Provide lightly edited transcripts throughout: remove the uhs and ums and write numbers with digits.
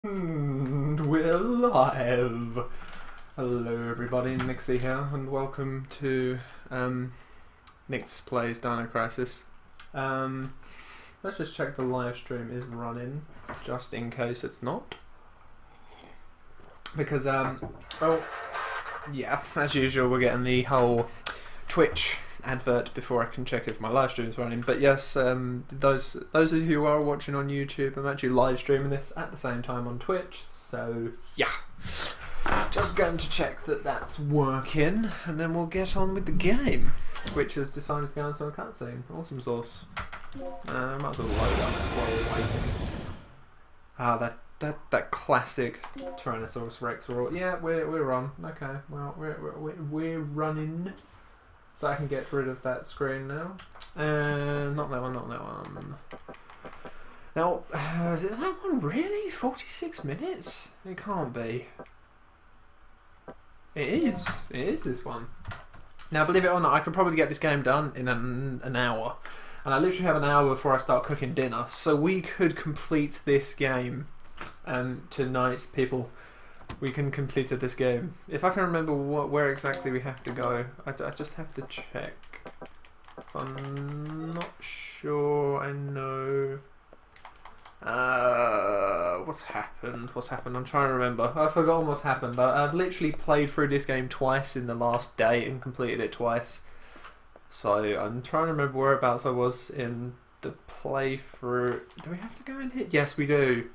And we're live. Hello everybody, Nixie here, and welcome to Nix Plays Dino Crisis. Let's just check the live stream is running, just in case it's not. Because, well, yeah, as usual we're getting the whole Twitch advert before I can check if my live stream is running. But yes, those of you who are watching on YouTube, I'm actually live streaming this at the same time on Twitch. So yeah, just going to check that that's working, and then we'll get on with the game, which has decided to go into a cutscene. Awesome sauce. Might as well load up while we're waiting. Ah, that classic Tyrannosaurus Rex roar. Yeah, we're on. Okay, well we're running. So I can get rid of that screen now. Not that one, not that one. Now, is it that one really? 46 minutes? It can't be. It is. It is this one. Now, believe it or not, I could probably get this game done in an hour. And I literally have an hour before I start cooking dinner. So we could complete this game. Tonight, people. We can complete this game. If I can remember where exactly we have to go, I just have to check. I'm not sure I know. What's happened? What's happened? I'm trying to remember. I've forgotten what's happened. I've literally played through this game twice in the last day and completed it twice. So I'm trying to remember whereabouts I was in the playthrough. Do we have to go in here? Yes, we do.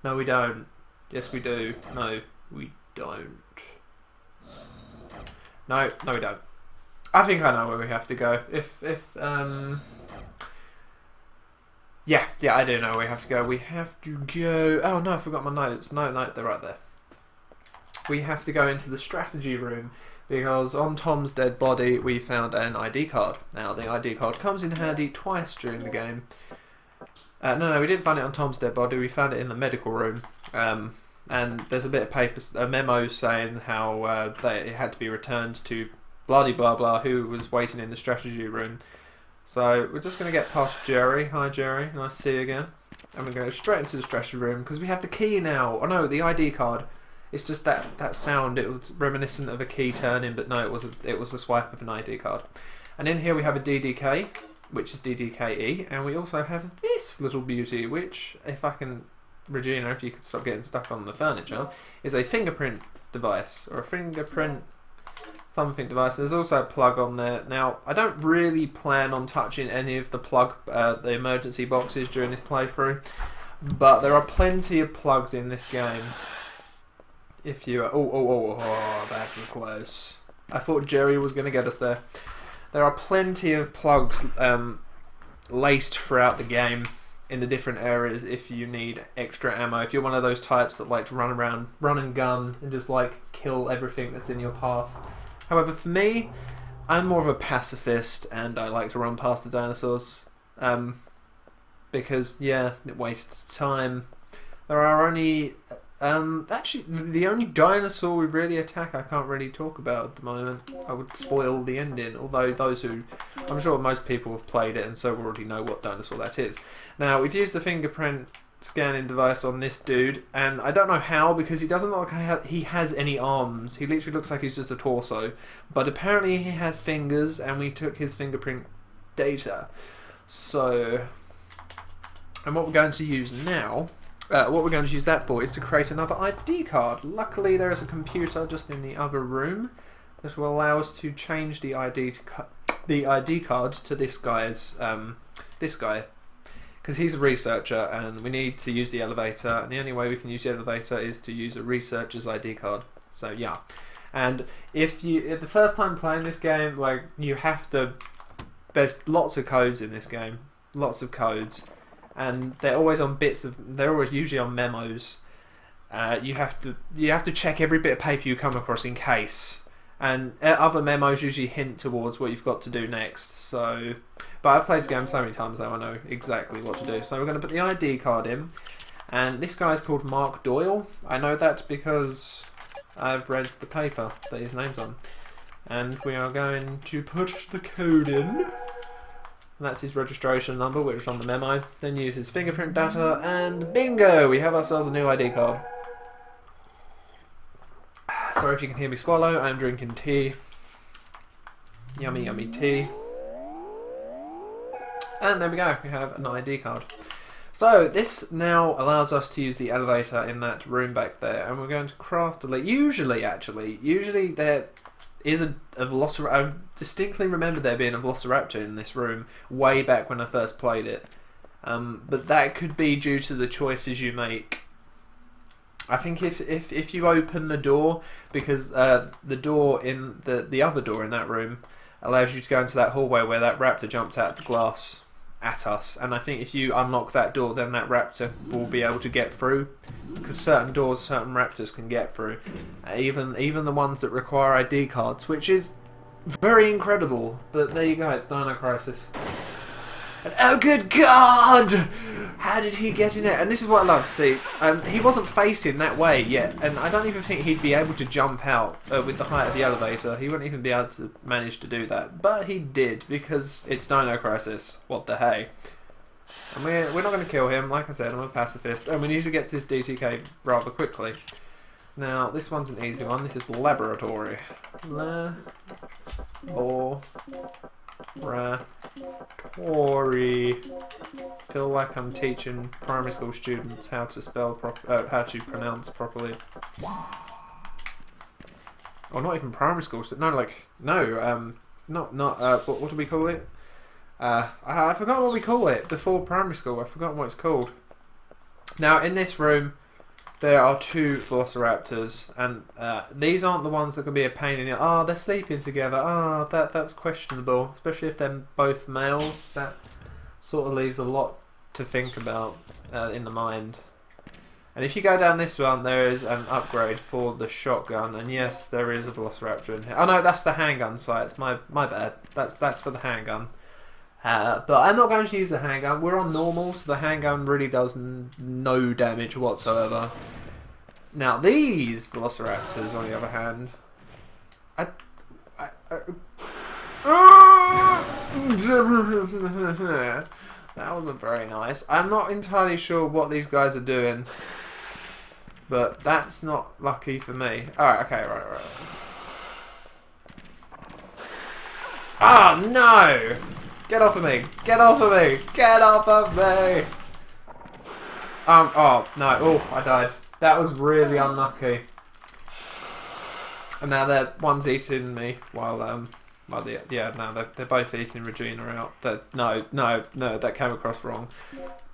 No, we don't. Yes, we do. No. We don't. No, we don't. I think I know where we have to go. Yeah, I do know where we have to go. We have to go... Oh, no, I forgot my notes. No, they're right there. We have to go into the strategy room because on Tom's dead body we found an ID card. Now, the ID card comes in handy twice during the game. No, we didn't find it on Tom's dead body. We found it in the medical room. And there's a bit of paper, a memo saying how it had to be returned to bloody blah blah who was waiting in the strategy room. So we're just going to get past Jerry. Hi Jerry, nice to see you again. And we're going to go straight into the strategy room because we have the key now. Oh no, the ID card. It's just that sound. It was reminiscent of a key turning, but no, it was a swipe of an ID card. And in here we have a DDK, which is DDKE, and we also have this little beauty, which if I can. Regina, if you could stop getting stuck on the furniture, is a fingerprint device, or a fingerprint something device. There's also a plug on there. Now, I don't really plan on touching any of the the emergency boxes during this playthrough, but there are plenty of plugs in this game. If you... Oh, that was close. I thought Jerry was going to get us there. There are plenty of plugs laced throughout the game in the different areas if you need extra ammo. If you're one of those types that like to run around, run and gun, and just like kill everything that's in your path. However, for me, I'm more of a pacifist and I like to run past the dinosaurs. Because, yeah, it wastes time. There are only... actually, the only dinosaur we really attack I can't really talk about at the moment. I would spoil the ending, although those who... I'm sure most people have played it and so already know what dinosaur that is. Now, we've used the fingerprint scanning device on this dude, and I don't know how because he doesn't look like he has any arms. He literally looks like he's just a torso. But apparently he has fingers, and we took his fingerprint data. So... And what we're going to use now... what we're going to use that for is to create another ID card. Luckily there is a computer just in the other room that will allow us to change the ID card to this guy's this guy, because he's a researcher and we need to use the elevator, and the only way we can use the elevator is to use a researcher's ID card. So yeah, and if the first time playing this game, like you have to, there's lots of codes in this game, lots of codes. And they're always on they're always usually on memos. You have to check every bit of paper you come across in case. And other memos usually hint towards what you've got to do next. So, but I've played this game so many times now I know exactly what to do. So we're going to put the ID card in. And this guy's called Mark Doyle. I know that because I've read the paper that his name's on. And we are going to put the code in. And that's his registration number, which was on the memo. Then use his fingerprint data, and bingo! We have ourselves a new ID card. Sorry if you can hear me swallow. I'm drinking tea. Yummy, yummy tea. And there we go. We have an ID card. So this now allows us to use the elevator in that room back there, and we're going to craft a... Usually there is a Velociraptor. I distinctly remember there being a Velociraptor in this room way back when I first played it. But that could be due to the choices you make. I think if you open the door, because the door in the other door in that room allows you to go into that hallway where that raptor jumped out the glass at us, and I think if you unlock that door, then that raptor will be able to get through, because certain doors, certain raptors can get through, even the ones that require ID cards, which is very incredible. But there you go, it's Dino Crisis. And oh good God! How did he get in it? And this is what I love. See, he wasn't facing that way yet, and I don't even think he'd be able to jump out with the height of the elevator. He wouldn't even be able to manage to do that, but he did, because it's Dino Crisis. What the hey? And we're not going to kill him. Like I said, I'm a pacifist, and we need to get to this DTK rather quickly. Now, this one's an easy one. This is laboratory. Laboratory. Feel like I'm teaching primary school students how to spell how to pronounce properly. Or not even primary school students. What do we call it? I forgot what we call it before primary school. I've forgotten what it's called. Now in this room there are two Velociraptors, and these aren't the ones that can be a pain in the... Oh, they're sleeping together. That's questionable, especially if they're both males. That sort of leaves a lot to think about in the mind. And if you go down this one, there is an upgrade for the shotgun, and yes, there is a Velociraptor in here. Oh no, that's the handgun sights. My bad. That's for the handgun. But I'm not going to use the handgun. We're on normal, so the handgun really does no damage whatsoever. Now these Velociraptors, on the other hand, that wasn't very nice. I'm not entirely sure what these guys are doing, but that's not lucky for me. Alright, okay, right. Oh no! Get off of me! Get off of me! Get off of me! Oh no! Oh, I died. That was really unlucky. And now one's eating me while they're both eating Regina out. No, that came across wrong.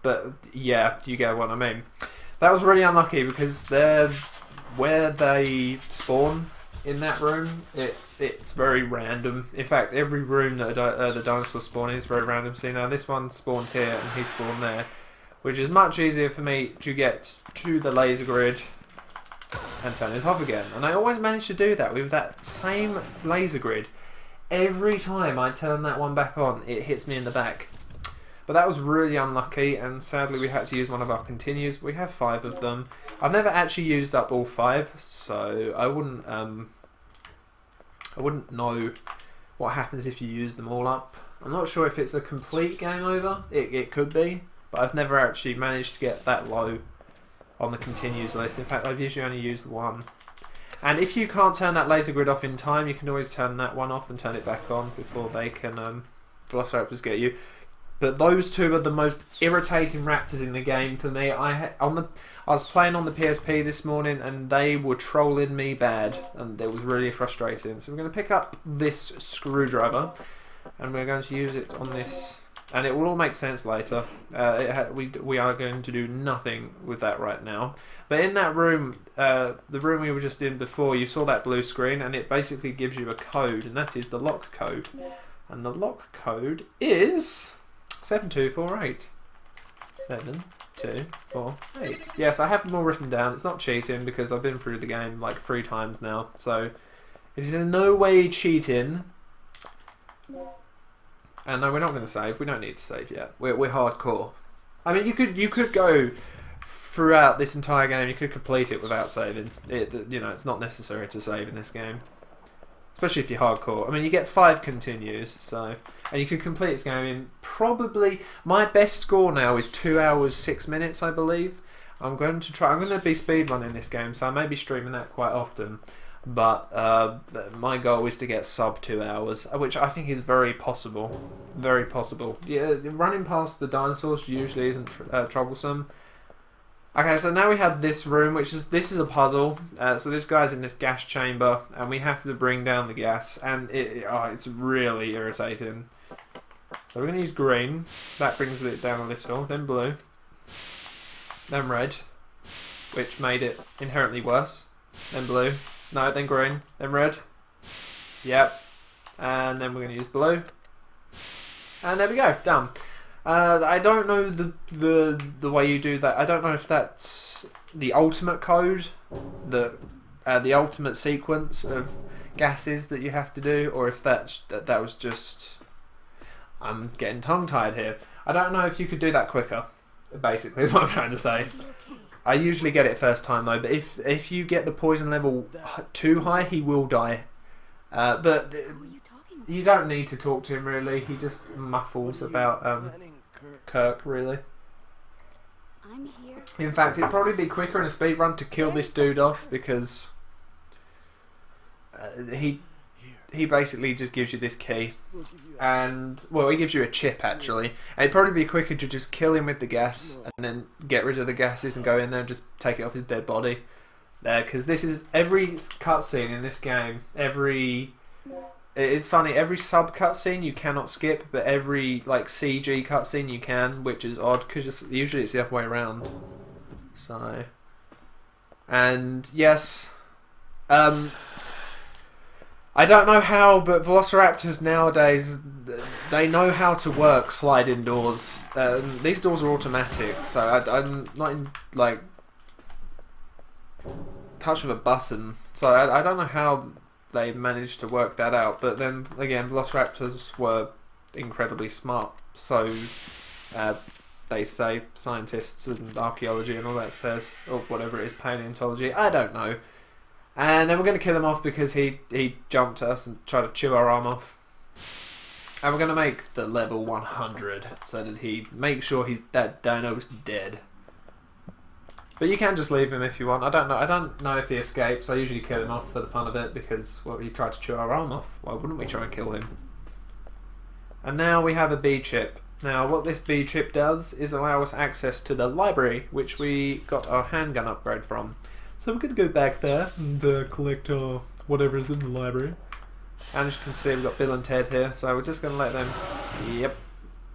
But yeah, you get what I mean. That was really unlucky, because where they spawn in that room, it's very random. In fact, every room that the dinosaurs spawn in is very random. See, now this one spawned here and he spawned there, which is much easier for me to get to the laser grid and turn it off again. And I always manage to do that with that same laser grid. Every time I turn that one back on, it hits me in the back. But that was really unlucky, and sadly we had to use one of our continues. We have 5 of them. I've never actually used up all 5, so I wouldn't know what happens if you use them all up. I'm not sure if it's a complete game over. It could be, but I've never actually managed to get that low on the continues list. In fact, I've usually only used 1. And if you can't turn that laser grid off in time, you can always turn that one off and turn it back on before they can Velociraptors get you. But those two are the most irritating raptors in the game for me. I was playing on the PSP this morning, and they were trolling me bad, and it was really frustrating. So we're going to pick up this screwdriver, and we're going to use it on this, and it will all make sense later. We are going to do nothing with that right now. But in that room, the room we were just in before, you saw that blue screen, and it basically gives you a code, and that is the lock code. And the lock code is 7248. 7248. Yes, I have them all written down. It's not cheating, because I've been through the game like 3 times now, so it is in no way cheating. And no, we're not going to save. We don't need to save yet. We're hardcore. I mean, you could go throughout this entire game. You could complete it without saving. It's not necessary to save in this game. especially if you're hardcore. I mean, you get 5 continues, so, and you can complete this game in probably, my best score now is 2 hours 6 minutes, I believe. I'm going to be speedrunning this game, so I may be streaming that quite often. But my goal is to get sub 2 hours, which I think is very possible. Very possible. Yeah, running past the dinosaurs usually isn't troublesome. Okay, so now we have this room, this is a puzzle. So this guy's in this gas chamber, and we have to bring down the gas, and it's really irritating. So we're going to use green. That brings it down a little. Then blue. Then red, which made it inherently worse. Then blue. No, then green. Then red. Yep. And then we're going to use blue. And there we go. Done. I don't know the way you do that. I don't know if that's the ultimate code, the ultimate sequence of gases that you have to do, or if that was just... I'm getting tongue-tied here. I don't know if you could do that quicker, basically, is what I'm trying to say. I usually get it first time though, but if you get the poison level too high, he will die. But you don't need to talk to him really. He just muffles about Kirk really. I'm here. In fact, it'd probably be quicker in a speedrun to kill this dude off because he basically just gives you this key, and well, he gives you a chip actually. And it'd probably be quicker to just kill him with the gas and then get rid of the gases and go in there and just take it off his dead body. Because this is every cutscene in this game. It's funny. Every sub cutscene you cannot skip, but every like CG cutscene you can, which is odd because usually it's the other way around. So, and yes, I don't know how, but Velociraptors nowadays, they know how to work sliding doors. These doors are automatic, so I'm not in, like, touch of a button. So I don't know how they managed to work that out. But then, again, Velociraptors were incredibly smart. So, they say, scientists and archaeology and all that says, or whatever it is, paleontology, I don't know. And then we're going to kill him off because he jumped at us and tried to chew our arm off. And we're going to make the level 100 so that he makes sure that Dino is dead. But you can just leave him if you want. I don't know if he escapes. I usually kill him off for the fun of it because, well, he tried to chew our arm off. Why wouldn't we try and kill him? And now we have a B chip. Now what this B chip does is allow us access to the library, which we got our handgun upgrade from. So we're going to go back there and collect whatever's in the library. And as you can see, we've got Bill and Ted here, so we're just going to let them,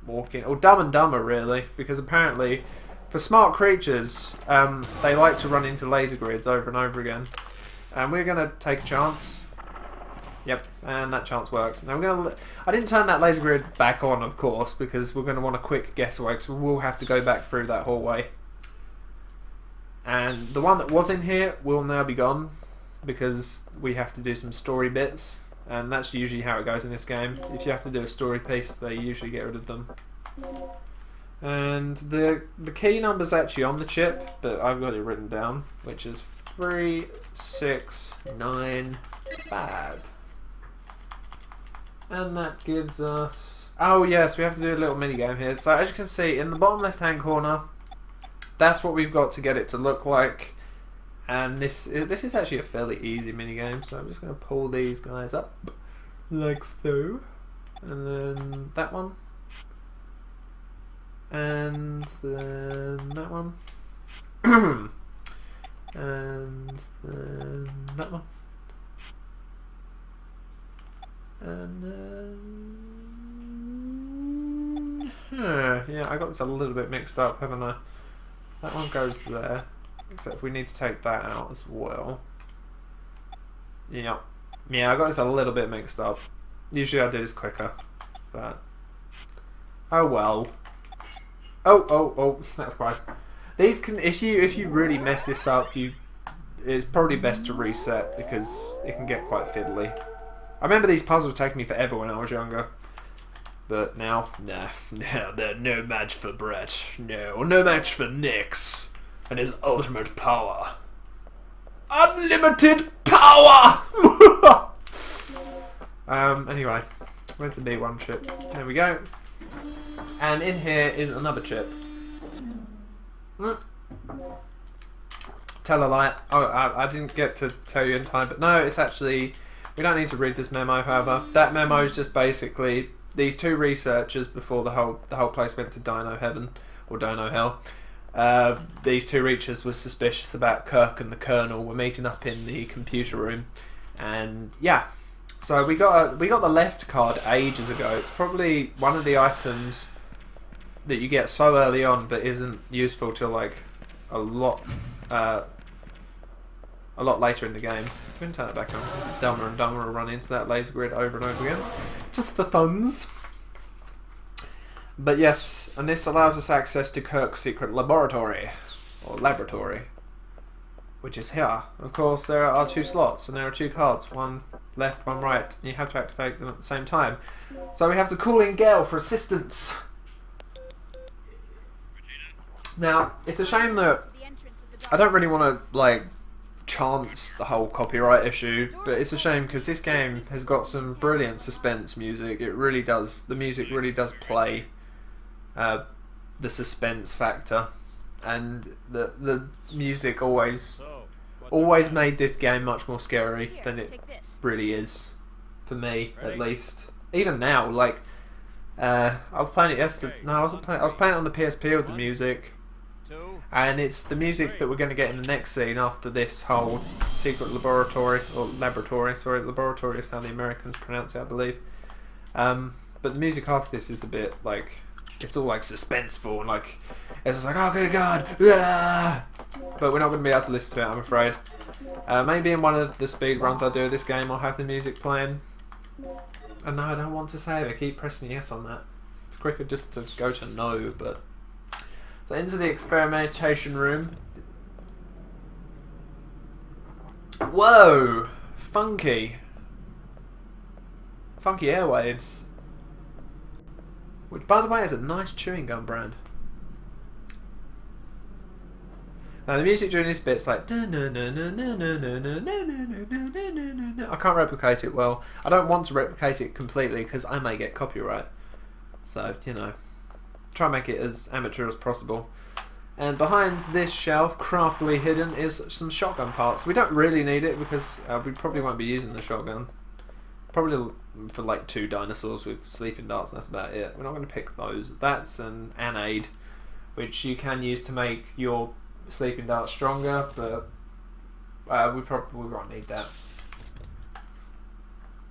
walk in. Or Dumb and Dumber, really, because apparently, for smart creatures, they like to run into laser grids over and over again. And we're going to take a chance. Yep, and that chance worked. Now we're going to... I didn't turn that laser grid back on, of course, because we're going to want a quick getaway, because we will have to go back through that hallway. And the one that was in here will now be gone because we have to do some story bits, and that's usually how it goes in this game. If you have to do a story piece, they usually get rid of them. And the key number's actually on the chip, but I've got it written down, which is 3695. And that gives us... Oh yes, we have to do a little mini game here. So as you can see, in the bottom left hand corner, that's what we've got to get it to look like. And this is actually a fairly easy minigame, so I'm just going to pull these guys up like so. And then that one. And then that one. And then that one. And then... yeah, I got this a little bit mixed up, haven't I? That one goes there, except we need to take that out as well. Yeah, I got this a little bit mixed up. Usually I do this quicker, but oh well. Oh, that's Christ. These can, if you really mess this up, it's probably best to reset because it can get quite fiddly. I remember these puzzles taking me forever when I was younger. But now, they're no match for Brett. No match for Nyx and his ultimate power. Unlimited power! Anyway, where's the B1 chip? There we go. And in here is another chip. Tell a lie. Oh, I didn't get to tell you in time, but no, it's actually... We don't need to read this memo, however. That memo is just basically these two researchers before the whole place went to Dino Heaven, or Dino Hell. These two researchers were suspicious about Kirk and the Colonel. Were meeting up in the computer room, and yeah, so we got the left card ages ago. It's probably one of the items that you get so early on, but isn't useful till like a lot later in the game. I'm going to turn it back on. It's dumber and dumber to run into that laser grid over and over again, just for funs. But yes, and this allows us access to Kirk's secret laboratory, or laboratory, which is here. Of course, there are two slots, and there are two cards, one left, one right, and you have to activate them at the same time. So we have to call in Gail for assistance. Now, it's a shame that I don't really want to, like, chance the whole copyright issue, but it's a shame because this game has got some brilliant suspense music. It really does. The music really does play the suspense factor, and the music always made this game much more scary than it really is, for me at least. Even now, like I was playing it yesterday. No, I wasn't playing. I was playing it on the PSP with the music, and it's the music that we're going to get in the next scene after this whole secret laboratory, or laboratory. Sorry, laboratory is how the Americans pronounce it, I believe. But the music after this is a bit like, it's all like suspenseful and like it's just like, oh good god, ah! But we're not going to be able to listen to it, I'm afraid. Maybe in one of the speed runs I do of this game I'll have the music playing. And no, I don't want to save. I keep pressing yes on that. It's quicker just to go to no, but... So into the experimentation room. Whoa! Funky. Funky Airwaves. Which, by the way, is a nice chewing gum brand. Now the music during this bit's like... I can't replicate it well. I don't want to replicate it completely because I may get copyright. So, you know, try and make it as amateur as possible. And behind this shelf, craftily hidden, is some shotgun parts. We don't really need it because we probably won't be using the shotgun. Probably for like 2 dinosaurs with sleeping darts, and that's about it. We're not going to pick those. That's an anode, which you can use to make your sleeping darts stronger, but we probably won't need that.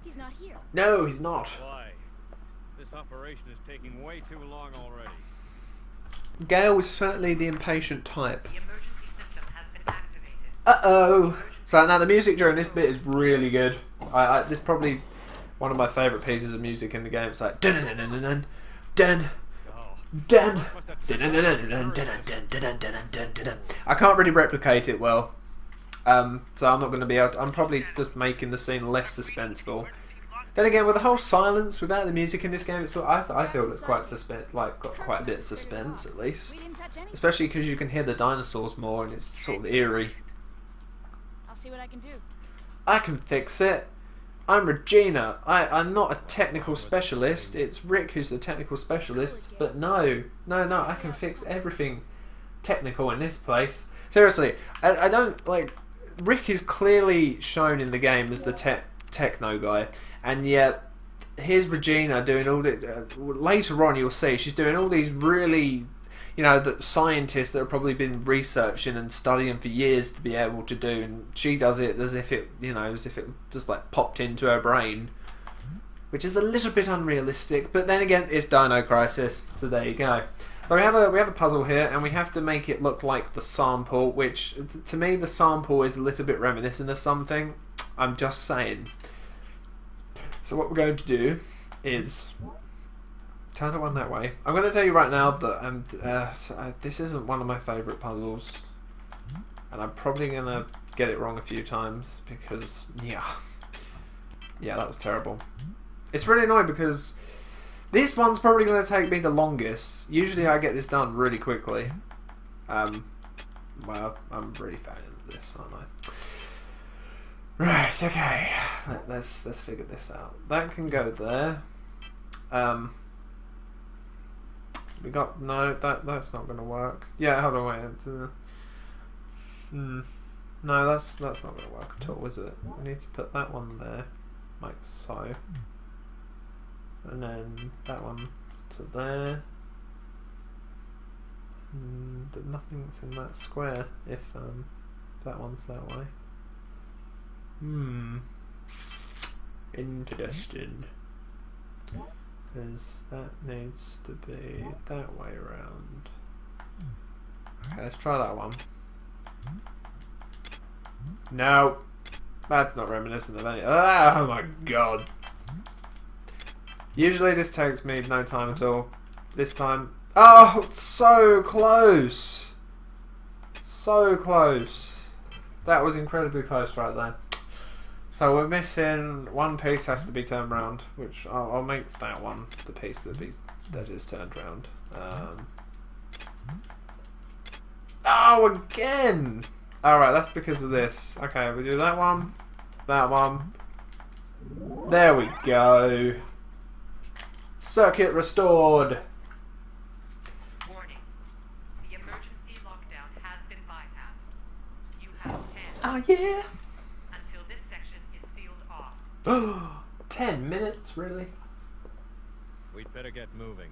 He's not here. No, he's not. Why? This operation is taking way too long already. Gail is certainly the impatient type. The emergency system has been activated. Uh-oh! So now the music during this bit is really good. This is probably one of my favourite pieces of music in the game. It's like dun dun dun dun dun dun dun dun dun dun. I can't really replicate it well, so I'm not going to be able to, I'm probably just making the scene less suspenseful. Then again, with the whole silence without the music in this game, it's I feel it's quite got quite a bit of suspense at least, especially because you can hear the dinosaurs more and it's sort of eerie. I'll see what I can do. I can fix it. I'm Regina. I'm not a technical specialist. It's Rick who's the technical specialist. But no, I can fix everything technical in this place. Seriously, I don't, like, Rick is clearly shown in the game as the techno guy, and yet here's Regina doing all the, later on you'll see, she's doing all these really, you know, that scientists that have probably been researching and studying for years to be able to do, and she does it as if it, you know, as if it just like popped into her brain, which is a little bit unrealistic. But then again, it's Dino Crisis, so there you go. So we have a puzzle here, and we have to make it look like the sample, which to me the sample is a little bit reminiscent of something. I'm just saying. So what we're going to do is turn it one that way. I'm going to tell you right now that this isn't one of my favourite puzzles, and I'm probably going to get it wrong a few times because yeah, that was terrible. It's really annoying because this one's probably going to take me the longest. Usually I get this done really quickly. Well, I'm really fan of this, aren't I? Right, okay. Let's figure this out. That can go there. We got no. That's not gonna work. Yeah, hold on, wait. No, that's not gonna work at all, is it? We need to put that one there, like so, and then that one to there. But nothing's in that square if that one's that way. Interesting. Because that needs to be that way around. Okay, let's try that one. No, that's not reminiscent of any. Oh my god. Usually this takes me no time at all. This time. Oh, so close. So close. That was incredibly close right there. So we're missing one piece has to be turned round, which I'll make that one the piece that is turned round. Oh, again! Alright, that's because of this. Okay, we do that one. That one. There we go. Circuit restored. Warning. The emergency lockdown has been bypassed. You have 10 Oh, yeah. until this section is sealed off. 10 minutes, really? We'd better get moving.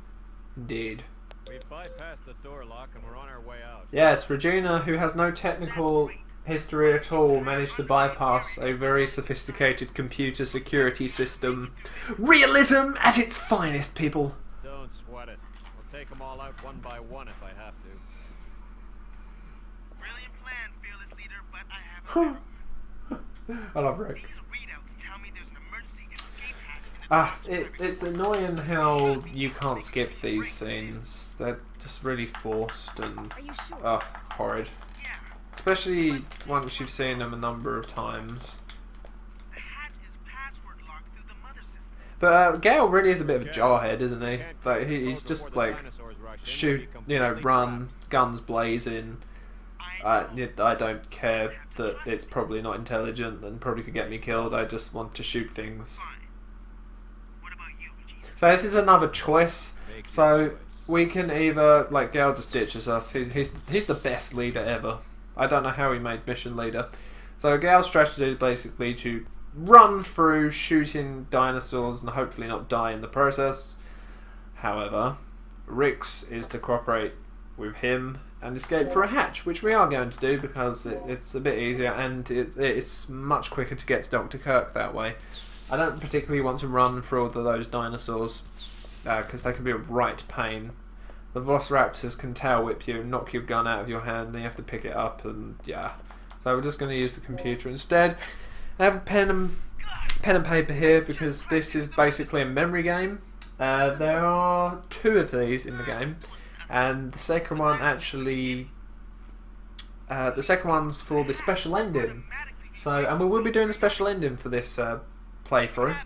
Indeed. We've bypassed the door lock and we're on our way out. Yes, Regina, who has no technical history at all, managed to bypass a very sophisticated computer security system. Realism at its finest, people. Don't sweat it. We'll take them all out one by one if I have to. Brilliant plan, fearless leader, but I have a I love Rick. These readouts tell me there's an emergency escape hatch in the It's annoying how you can't skip these scenes. They're just really forced and Are you sure? horrid. Yeah, Especially once you've seen them a number of times. the hatch is password locked through the mother system. But Gail really is a bit of a jarhead, isn't he? Can't Like keep he's close just before the like dinosaurs rush in, shoot, we'll be you know, completely run, trapped. guns blazing. I don't care that it's probably not intelligent and probably could get me killed. I just want to shoot things. Fine. What about you, Regina? So this is another choice. Make your So choice. we can either like Gail just ditches us. He's the best leader ever. I don't know how he made mission leader. So Gail's strategy is basically to run through shooting dinosaurs and hopefully not die in the process. However, Rick's is to cooperate with him and escape through a hatch, which we are going to do because it's a bit easier and it's much quicker to get to Dr. Kirk that way. I don't particularly want to run through all of those dinosaurs because they can be a right pain. The Velociraptors can tail whip you and knock your gun out of your hand and you have to pick it up and yeah. So we're just going to use the computer instead. I have a pen and paper here because this is basically a memory game. There are 2 of these in the game, and the second one actually, the second one's for the special ending. So, and we will be doing a special ending for this playthrough.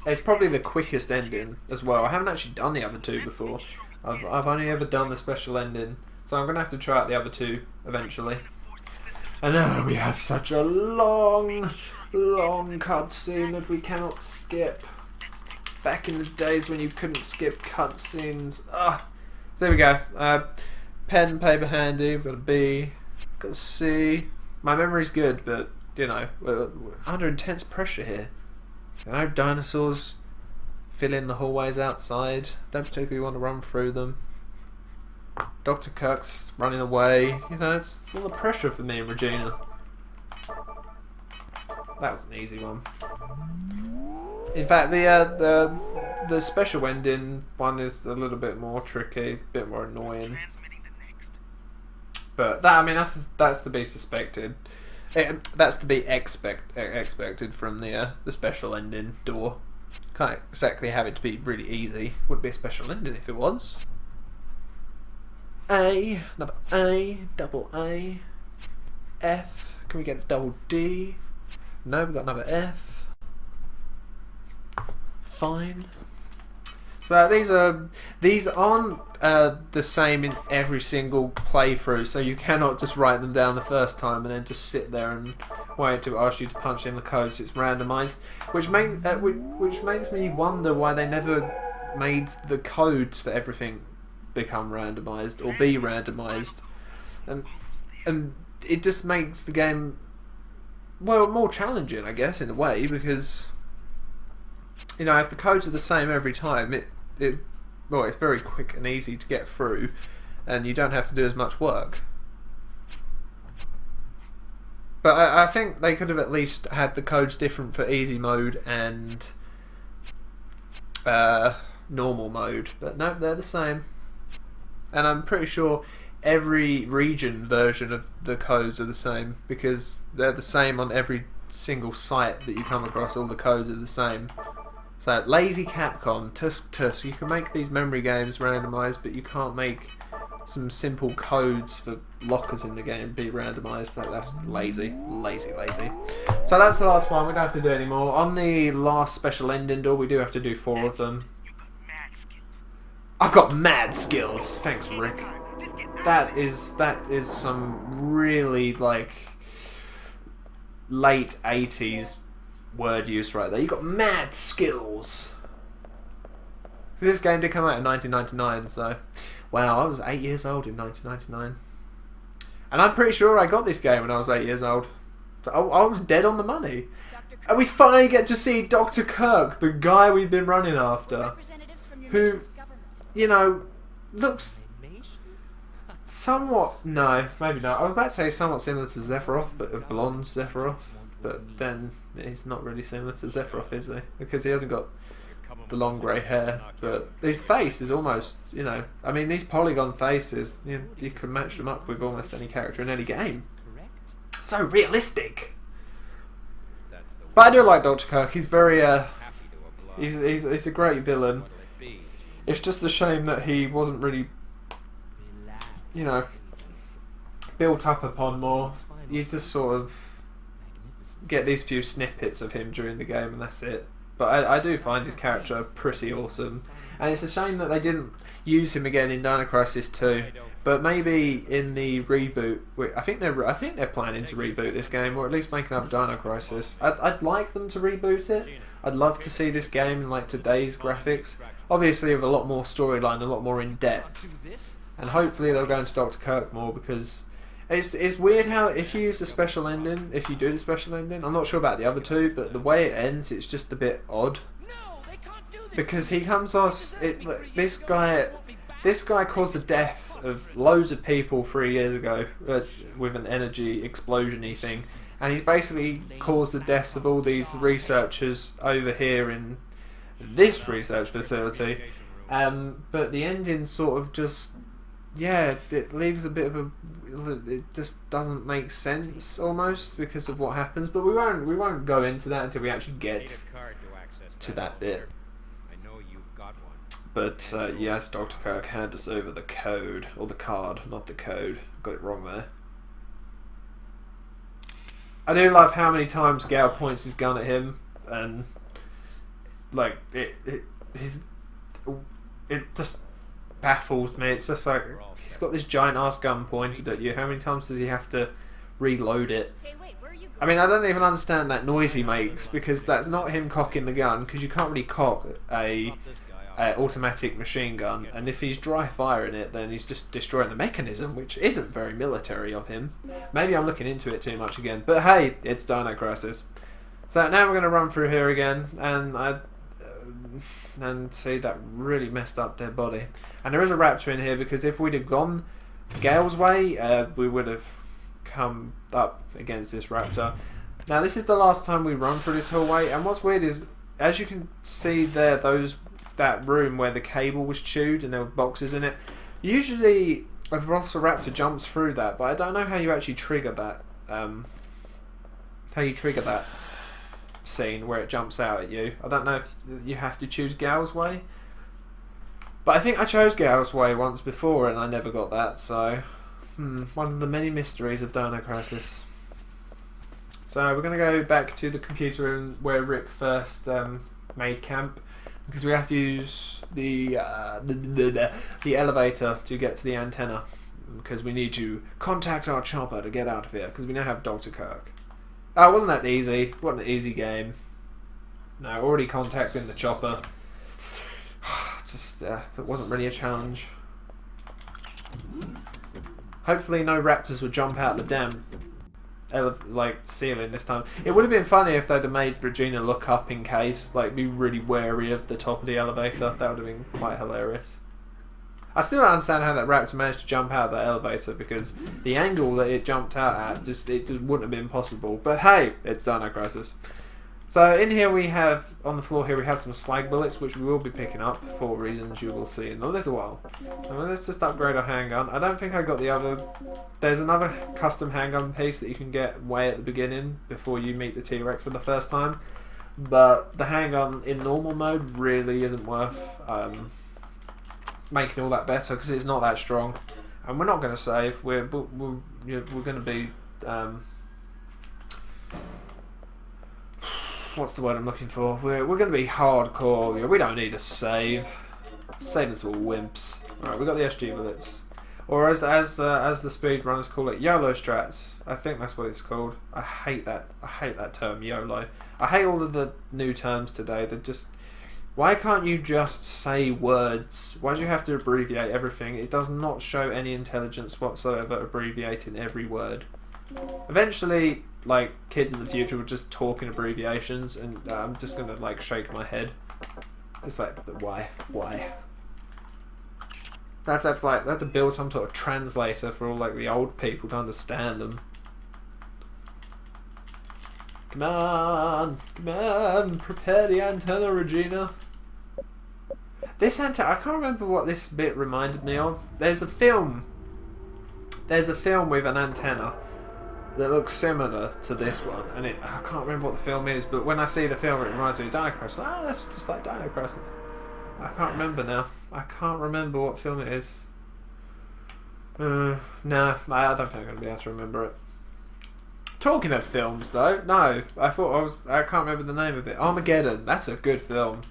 It's probably the quickest ending as well. I haven't actually done the other 2 before. I've only ever done the special ending, so I'm gonna have to try out the other 2 eventually. And now we have such a long cutscene that we cannot skip. Back in the days when you couldn't skip cutscenes. So there we go. Pen and paper handy. We've got a B. Got a C. My memory's good, but you know, we're under intense pressure here. You know, dinosaurs fill in the hallways outside. Don't particularly want to run through them. Dr. Kirk's running away. You know, it's a lot of pressure for me and Regina. That was an easy one. In fact, the special ending one is a little bit more tricky, a bit more annoying. Transmitting the next. But that, I mean, that's to be suspected. That's to be expected from the special ending door. Can't exactly have it to be really easy. Would be a special ending if it was. A, number A, double A, F. Can we get a double D? No, we've got another F. Fine. So these aren't the same in every single playthrough. So you cannot just write them down the first time and then just sit there and wait to ask you to punch in the codes. It's randomised, which makes me wonder why they never made the codes for everything become randomised or be randomised, and it just makes the game more challenging, I guess, in a way, because if the codes are the same every time, it's very quick and easy to get through, and you don't have to do as much work. But I think they could have at least had the codes different for easy mode and normal mode, but no, they're the same. And I'm pretty sure every region version of the codes are the same, because they're the same on every single site that you come across. All the codes are the same. So lazy Capcom, tusk. You can make these memory games randomised, but you can't make some simple codes for lockers in the game be randomised. That's lazy. So that's the last one. We don't have to do any more. On the last special ending door, we do have to do 4 of them. I've got mad skills. Thanks, Rick. That is some really late 80s word use right there. You got mad skills. This game did come out in 1999, so wow, I was 8 years old in 1999, and I'm pretty sure I got this game when I was 8 years old. So I was dead on the money. And we finally get to see Dr. Kirk, the guy we've been running after, who, looks somewhat, no, maybe not. I was about to say somewhat similar to Sephiroth, but a blonde Sephiroth. But then he's not really similar to Sephiroth, is he? Because he hasn't got the long grey hair. But his face is almost, I mean, these polygon faces, you can match them up with almost any character in any game. So realistic. But I do like Dr. Kirk. He's very, he's a great villain. It's just a shame that he wasn't really, built up upon more. You just sort of get these few snippets of him during the game, and that's it. But I do find his character pretty awesome, and it's a shame that they didn't use him again in Dino Crisis 2. But maybe in the reboot, I think they're planning to reboot this game, or at least make another Dino Crisis. I'd like them to reboot it. I'd love to see this game in today's graphics, obviously with a lot more storyline, a lot more in depth, and hopefully they'll go into Dr. Kirk more, because it's weird how if you use the special ending, if you do the special ending, I'm not sure about the other two, but the way it ends, it's just a bit odd. Because he comes off, this guy caused the death of loads of people 3 years ago with an energy explosion-y thing, and he's basically caused the deaths of all these researchers over here in this research facility. But the ending sort of just, it leaves a bit of it just doesn't make sense almost because of what happens. But we won't go into that until we actually get to that bit. But yes, Dr. Kirk, hand us over the code, or the card, not the code. Got it wrong there. I do love how many times Gail points his gun at him, and it just baffles me. It's just he's got this giant ass gun pointed at you. How many times does he have to reload it? Hey, wait, where are you going? I mean, I don't even understand that noise he makes, because that's not him cocking the gun, because you can't really cock a automatic machine gun, and if he's dry firing it, then he's just destroying the mechanism, which isn't very military of him. Maybe I'm looking into it too much again, but hey, it's Dino Crisis. So now we're going to run through here again, and see that really messed up dead body. And there is a raptor in here, because if we'd have gone Gail's way, we would have come up against this raptor. Now this is the last time we run through this hallway, and what's weird is, as you can see there, that room where the cable was chewed and there were boxes in it, usually a velociraptor jumps through that, but I don't know how you actually trigger that. How you trigger that scene where it jumps out at you. I don't know if you have to choose Gail's way, but I think I chose Gail's way once before and I never got that, so one of the many mysteries of Dino Crisis. So we're going to go back to the computer room where Rick first made camp. because we have to use the elevator to get to the antenna, because we need to contact our chopper to get out of here, because we now have Dr. Kirk. Oh, wasn't that easy? It wasn't an easy game. No, already contacting the chopper. Just, it wasn't really a challenge. Hopefully no raptors would jump out the damn ceiling this time. It would have been funny if they'd have made Regina look up in case, like be really wary of the top of the elevator. That would have been quite hilarious. I still don't understand how that raptor managed to jump out of that elevator, because the angle that it jumped out at it just wouldn't have been possible. But hey, it's Dino Crisis. So in here we have, on the floor here, we have some slag bullets, which we will be picking up for reasons you will see in a little while. And let's just upgrade our handgun. I don't think I got the other... There's another custom handgun piece that you can get way at the beginning before you meet the T-Rex for the first time. But the handgun in normal mode really isn't worth making all that better, because it's not that strong. And we're not going to save. We're going to be... what's the word I'm looking for? We're going to be hardcore. We don't need to save. Saving's for wimps. Alright, we got the SG bullets. Or as the speedrunners call it, YOLO strats. I think that's what it's called. I hate that term, YOLO. I hate all of the new terms today. They're just... Why can't you just say words? Why do you have to abbreviate everything? It does not show any intelligence whatsoever abbreviating every word. Eventually, like, kids in the future will just talk in abbreviations, and I'm just gonna like shake my head, just like, why? They have to build some sort of translator for all like the old people to understand them. Come on, prepare the antenna, Regina. This antenna, I can't remember what this bit reminded me of. There's a film with an antenna that looks similar to this one, and I can't remember what the film is, but when I see the film it reminds me of Dino Crisis. Oh, that's just like Dino Crisis. I can't remember now. I can't remember what film it is. No, I don't think I'm going to be able to remember it. Talking of films though, no, I can't remember the name of it. Armageddon, that's a good film.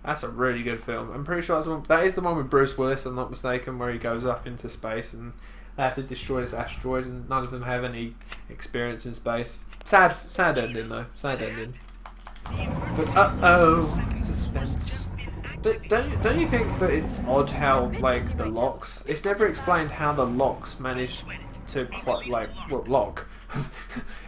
That's a really good film. I'm pretty sure that is the one with Bruce Willis, I'm not mistaken, where he goes up into space and they have to destroy this asteroid, and none of them have any experience in space. Sad ending though. Sad ending. But suspense. Don't you think that it's odd how like the locks? It's never explained how the locks managed to lock.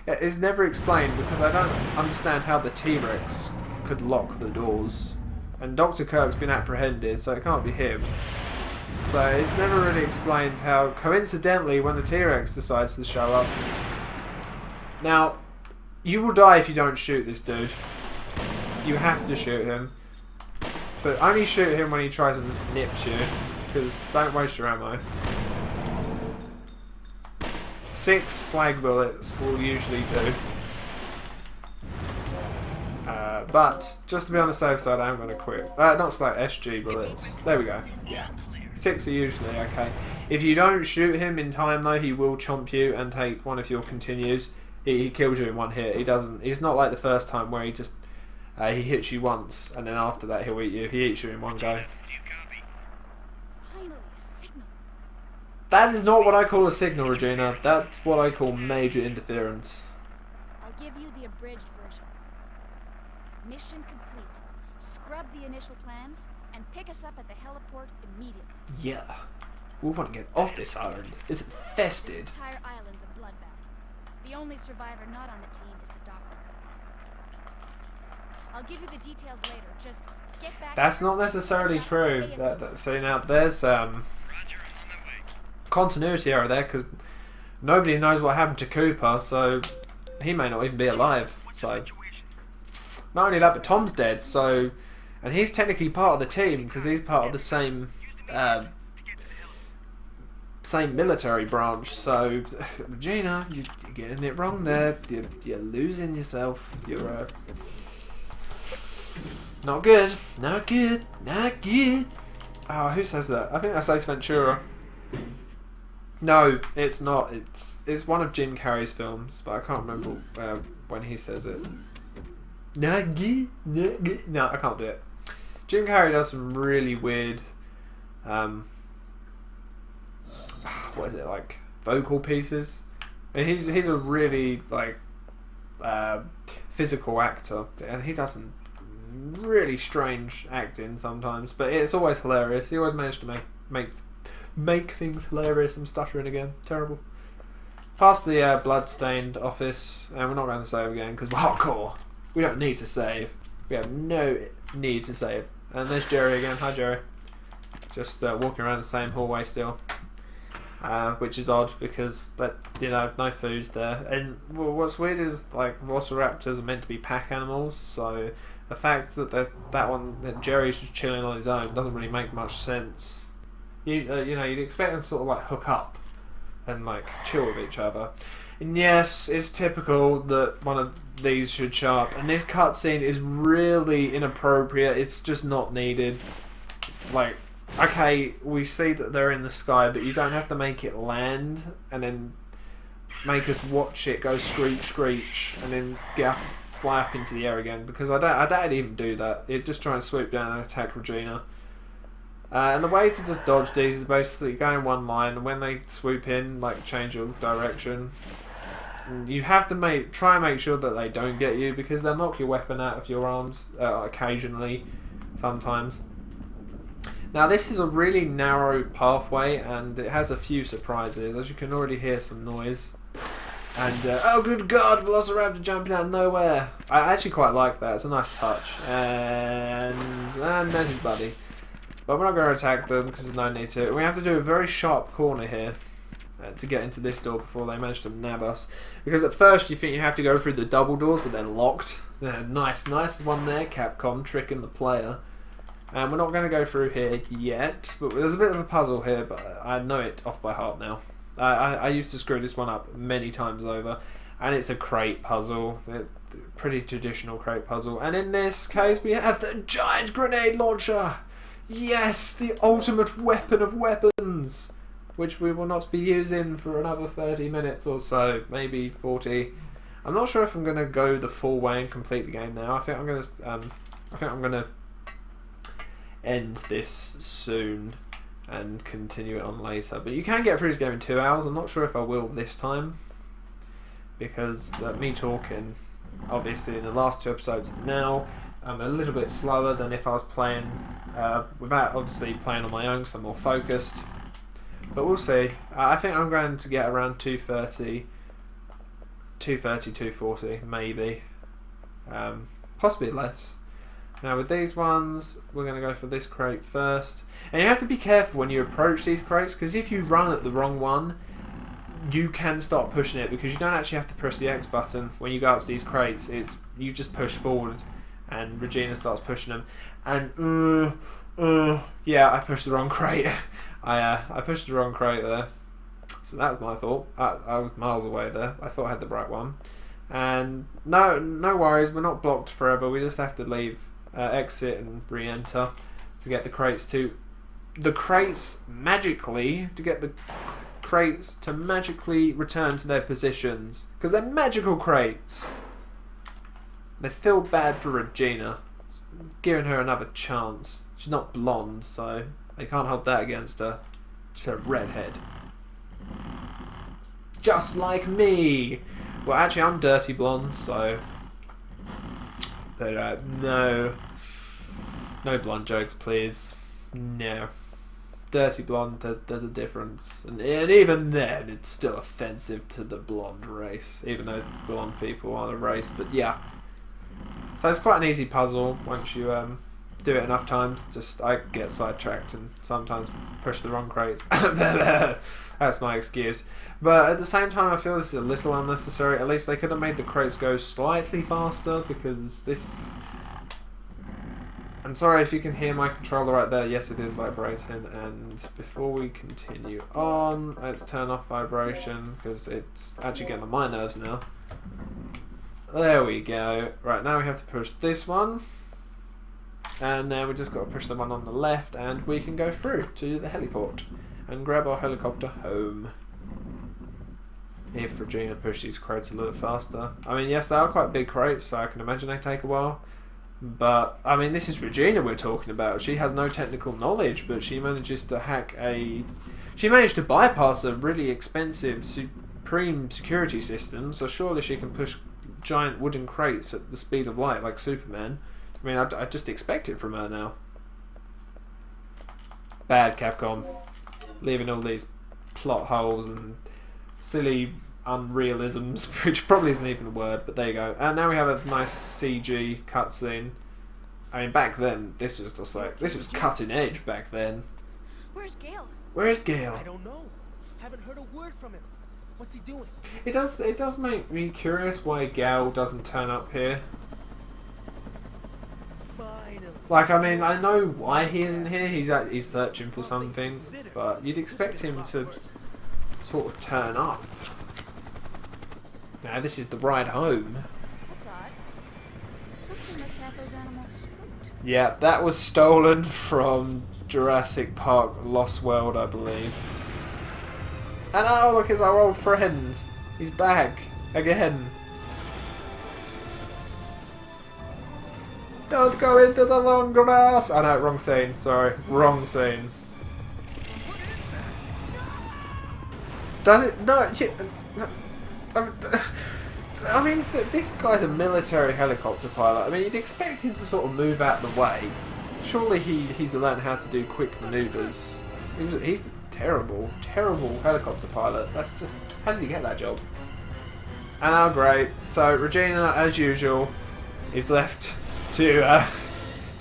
It's never explained, because I don't understand how the T-Rex could lock the doors. And Dr. Kirk's been apprehended, so it can't be him. So it's never really explained how, coincidentally, when the T-Rex decides to show up... Now, you will die if you don't shoot this dude. You have to shoot him. But only shoot him when he tries and nips you, because don't waste your ammo. 6 slag bullets will usually do. But, just to be on the safe side, I'm going to quit. Not slag, SG bullets. There we go. Yeah. 6 are usually okay. If you don't shoot him in time though, he will chomp you and take one of your continues. He kills you in one hit. He's not like the first time where he just... he hits you once, and then after that he'll eat you. He eats you in one go. Finally, a signal. That is not what I call a signal, Regina. That's what I call major interference. I'll give you the abridged version. Mission complete. Scrub the initial plans and pick us up at the heliport immediately. Yeah. We want to get off this island. It's infested. This entire island's a bloodbath. The only survivor not on the team is the doctor. I'll give you the details later. Just get back. That's not necessarily true. See, now there's continuity error there, because nobody knows what happened to Cooper, so he may not even be alive. So not only that, but Tom's dead. So, and he's technically part of the team because he's part of the same military branch. So, Regina, you're getting it wrong there. You're losing yourself. You're not good. Not good. Not good. Oh, who says that? I think that's Ace Ventura. No, it's not. It's one of Jim Carrey's films, but I can't remember when he says it. Not good. Not good. No, I can't do it. Jim Carrey does some really weird, what is it, like vocal pieces. And he's a really like physical actor, and he does some really strange acting sometimes, but it's always hilarious. He always managed to make things hilarious. I'm stuttering again. Terrible. Past the blood-stained office, and we're not going to save again because we're hardcore. We don't need to save. We have no need to save. And there's Jerry again. Hi, Jerry. Just walking around the same hallway still, which is odd because no food there. And what's weird is like velociraptors are meant to be pack animals, so the fact that Jerry's just chilling on his own doesn't really make much sense. You'd expect them to sort of like hook up and like chill with each other. And yes, it's typical that one of these should show up. And this cutscene is really inappropriate. It's just not needed. Like, okay, we see that they're in the sky, but you don't have to make it land and then make us watch it go screech, screech, and then fly up into the air again. Because I don't even do that. It just try and swoop down and attack Regina. And the way to just dodge these is basically go in one line, and when they swoop in, like change your direction. And you have to try and make sure that they don't get you, because they'll knock your weapon out of your arms occasionally, sometimes. Now this is a really narrow pathway, and it has a few surprises. As you can already hear some noise. And oh good god, Velociraptor jumping out of nowhere. I actually quite like that. It's a nice touch. And there's his buddy. But we're not going to attack them because there's no need to. We have to do a very sharp corner here to get into this door before they manage to nab us. Because at first you think you have to go through the double doors, but they're locked. Nice one there, Capcom, tricking the player. And we're not going to go through here yet, but there's a bit of a puzzle here, but I know it off by heart now. I used to screw this one up many times over, and it's a crate puzzle. Pretty traditional crate puzzle. And in this case we have the giant grenade launcher! Yes, the ultimate weapon of weapons, which we will not be using for another 30 minutes or so, maybe 40. I'm not sure if I'm going to go the full way and complete the game now. I think I'm going to end this soon and continue it on later. But you can get through this game in 2 hours. I'm not sure if I will this time, because me talking, obviously in the last 2 episodes now, I'm a little bit slower than if I was playing without obviously playing on my own, because I'm more focused. But we'll see. I think I'm going to get around 240 maybe. Possibly less. Now with these ones, we're going to go for this crate first. And you have to be careful when you approach these crates, because if you run at the wrong one, you can start pushing it, because you don't actually have to press the X button when you go up to these crates. You just push forward and Regina starts pushing them. And yeah, I pushed the wrong crate. I pushed the wrong crate there, so that was my fault. I was miles away there. I thought I had the right one. And no worries, we're not blocked forever. We just have to leave, exit and re-enter to get the crates magically to magically return to their positions, because they're magical crates. They feel bad for Regina, giving her another chance. She's not blonde, so they can't hold that against her. She's a redhead. Just like me! Well, actually, I'm dirty blonde, so... But, no blonde jokes, please. No. Dirty blonde, there's a difference. And even then, it's still offensive to the blonde race. Even though blonde people aren't a race, but yeah. So it's quite an easy puzzle once you do it enough times. Just I get sidetracked and sometimes push the wrong crates. That's my excuse. But at the same time, I feel this is a little unnecessary. At least they could have made the crates go slightly faster, because this... I'm sorry if you can hear my controller right there. Yes, it is vibrating. And before we continue on, let's turn off vibration, because it's actually getting on my nerves now. There we go. Right, now we have to push this one. And then we just got to push the one on the left, and we can go through to the heliport and grab our helicopter home. If Regina pushed these crates a little faster. I mean, yes, they are quite big crates, so I can imagine they take a while. But, I mean, this is Regina we're talking about. She has no technical knowledge, but she manages to hack a... She managed to bypass a really expensive supreme security system, so surely she can push giant wooden crates at the speed of light like Superman. I mean, I just expect it from her now. Bad Capcom. Leaving all these plot holes and silly unrealisms, which probably isn't even a word, but there you go. And now we have a nice CG cutscene. I mean, back then, this was just like, this was cutting edge back then. Where's Gail? Where's Gail? I don't know. Haven't heard a word from him. What's he doing? It does make me curious why Gail doesn't turn up here. Finally. Like, I mean, I know why he isn't here. He's searching for something, but you'd expect him to sort of turn up. Now, this is the ride home. That's odd. Something must have those animals spooked. Yeah, that was stolen from Jurassic Park Lost World, I believe. And oh, look, it's our old friend. He's back again. Don't go into the long grass. Oh no, wrong scene. Sorry, wrong scene. Does it? No. I mean, this guy's a military helicopter pilot. I mean, you'd expect him to sort of move out the way. Surely he's learned how to do quick manoeuvres. He's a terrible helicopter pilot. That's just... How did he get that job? And oh great. So Regina, as usual, is left to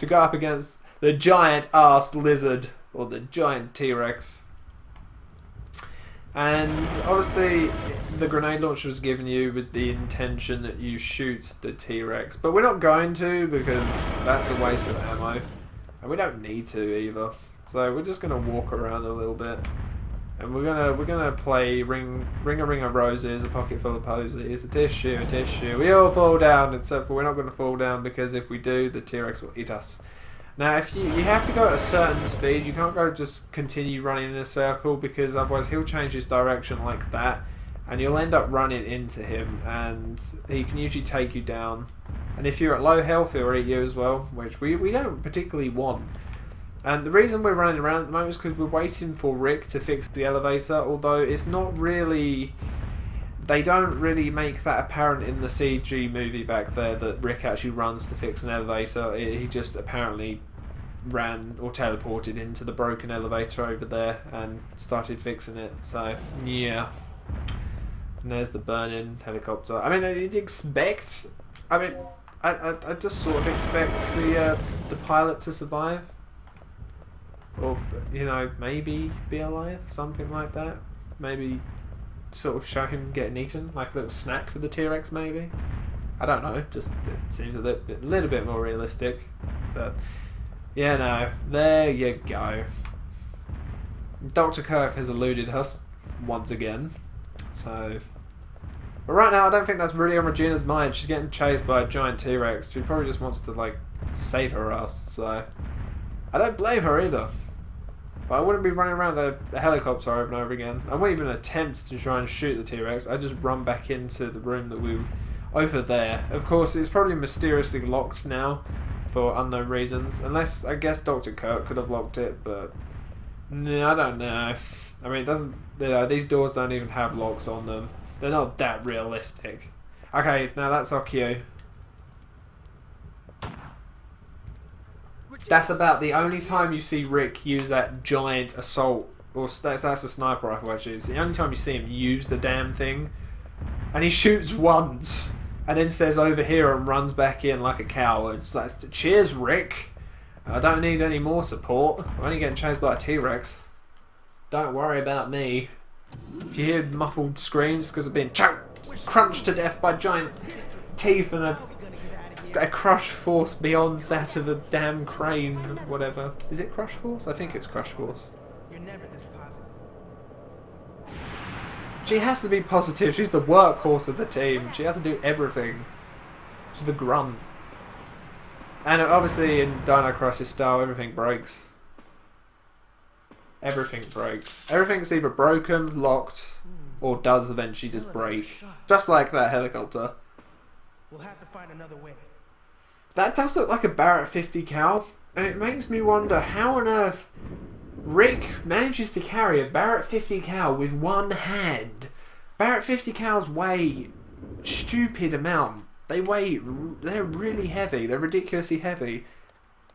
go up against the giant-assed lizard, or the giant T-Rex. And obviously the grenade launcher was given you with the intention that you shoot the T-Rex, but we're not going to, because that's a waste of ammo, and we don't need to either. So we're just gonna walk around a little bit, and we're gonna play ring a roses, a pocket full of posies, a tissue. We all fall down, except for we're not gonna fall down, because if we do, the T-Rex will eat us. Now, if you have to go at a certain speed, you can't go just continue running in a circle, because otherwise he'll change his direction like that, and you'll end up running into him, and he can usually take you down. And if you're at low health, he'll eat you as well, which we don't particularly want. And the reason we're running around at the moment is because we're waiting for Rick to fix the elevator, although it's not really... They don't really make that apparent in the CG movie back there that Rick actually runs to fix an elevator. He just apparently ran or teleported into the broken elevator over there and started fixing it. So, yeah. And there's the burning helicopter. I mean, you'd expect... I mean, I just sort of expect the pilot to survive. Or, you know, maybe be alive. Something like that. Maybe... sort of show him getting eaten, like a little snack for the T-Rex maybe. I don't know, just it seems a little bit more realistic. But yeah, no, there you go. Dr. Kirk has eluded us once again. So, but right now I don't think that's really on Regina's mind. She's getting chased by a giant T-Rex. She probably just wants to like save her ass. So I don't blame her either. But I wouldn't be running around the helicopter over and over again. I wouldn't even attempt to try and shoot the T-Rex. I'd just run back into the room that we were over there. Of course, it's probably mysteriously locked now for unknown reasons. Unless, I guess Dr. Kirk could have locked it, but... no, I don't know. I mean, it doesn't... You know, these doors don't even have locks on them. They're not that realistic. Okay, now that's our cue. That's about the only time you see Rick use that giant assault, or that's a sniper rifle actually. It's the only time you see him use the damn thing, and he shoots once, and then says over here and runs back in like a coward. It's like, cheers, Rick. I don't need any more support. I'm only getting chased by a T-Rex. Don't worry about me. If you hear muffled screams, because I've been choked, crunched to death by giant teeth and a crush force beyond that of a damn crane, whatever. Is it crush force? I think it's crush force. You're never this positive. She has to be positive. She's the workhorse of the team. She has to do everything. She's the grunt. And obviously in Dino Crisis style, everything breaks. Everything breaks. Everything's either broken, locked, or does eventually just break. Just like that helicopter. We'll have to find another way. that does look like a Barrett 50 cal, and it makes me wonder how on earth Rick manages to carry a Barrett 50 cal with one hand. Barrett 50 cals weigh stupid amount. They're really heavy. They're ridiculously heavy.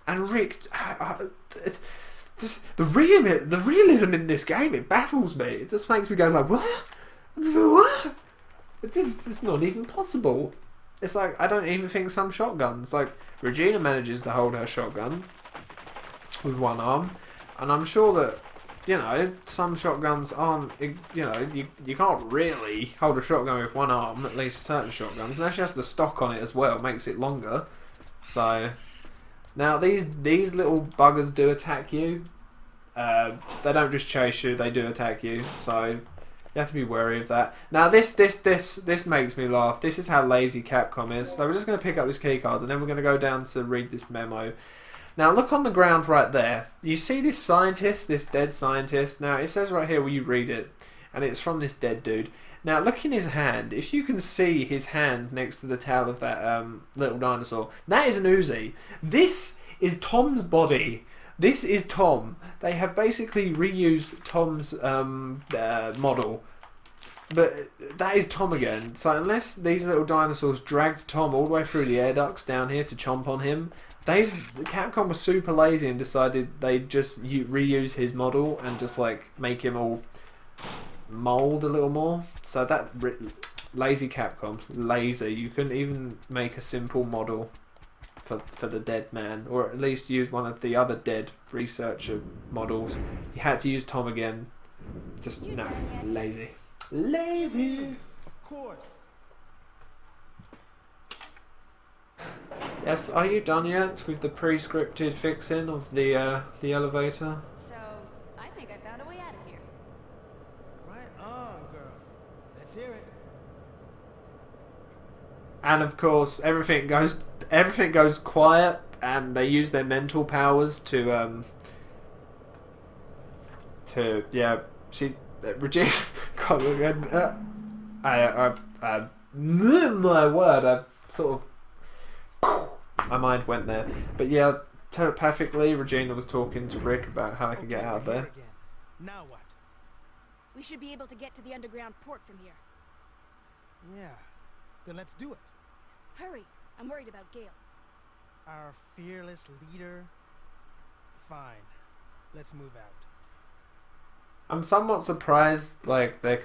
And Rick, the realism in this game, it baffles me. It just makes me go like, what? What? It's not even possible. It's like, I don't even think some shotguns, like Regina manages to hold her shotgun with one arm, and I'm sure that, you know, some shotguns aren't, you know, you can't really hold a shotgun with one arm, at least certain shotguns, unless she has the stock on it as well, it makes it longer. So, now these little buggers do attack you. They don't just chase you, they do attack you, so you have to be wary of that. Now this makes me laugh. This is how lazy Capcom is. So we're just going to pick up this keycard and then we're going to go down to read this memo. Now look on the ground right there. You see this scientist, this dead scientist. Now it says right here, will you read it? And it's from this dead dude. Now look in his hand. If you can see his hand next to the tail of that little dinosaur, that is an Uzi. This is Tom's body. This is Tom. They have basically reused Tom's model. But that is Tom again. So unless these little dinosaurs dragged Tom all the way through the air ducts down here to chomp on him, Capcom was super lazy and decided they'd just reuse his model and just like make him all mold a little more. So that lazy Capcom, lazy. You couldn't even make a simple model for the dead man, or at least use one of the other dead researcher models. You had to use Tom again. Just no, lazy. Of course. Yes, are you done yet with the pre-scripted fixing of the elevator? So, I think I found a way out of here. Right on, girl. Let's hear it. And of course, everything goes quiet, and they use their mental powers to Regina. My word, I sort of, my mind went there. But yeah, telepathically, Regina was talking to Rick about how they could get out of we're here there. again. Now what? We should be able to get to the underground port from here. Yeah. Then let's do it. Hurry! I'm worried about Gail. Our fearless leader. Fine. Let's move out. I'm somewhat surprised, like, they're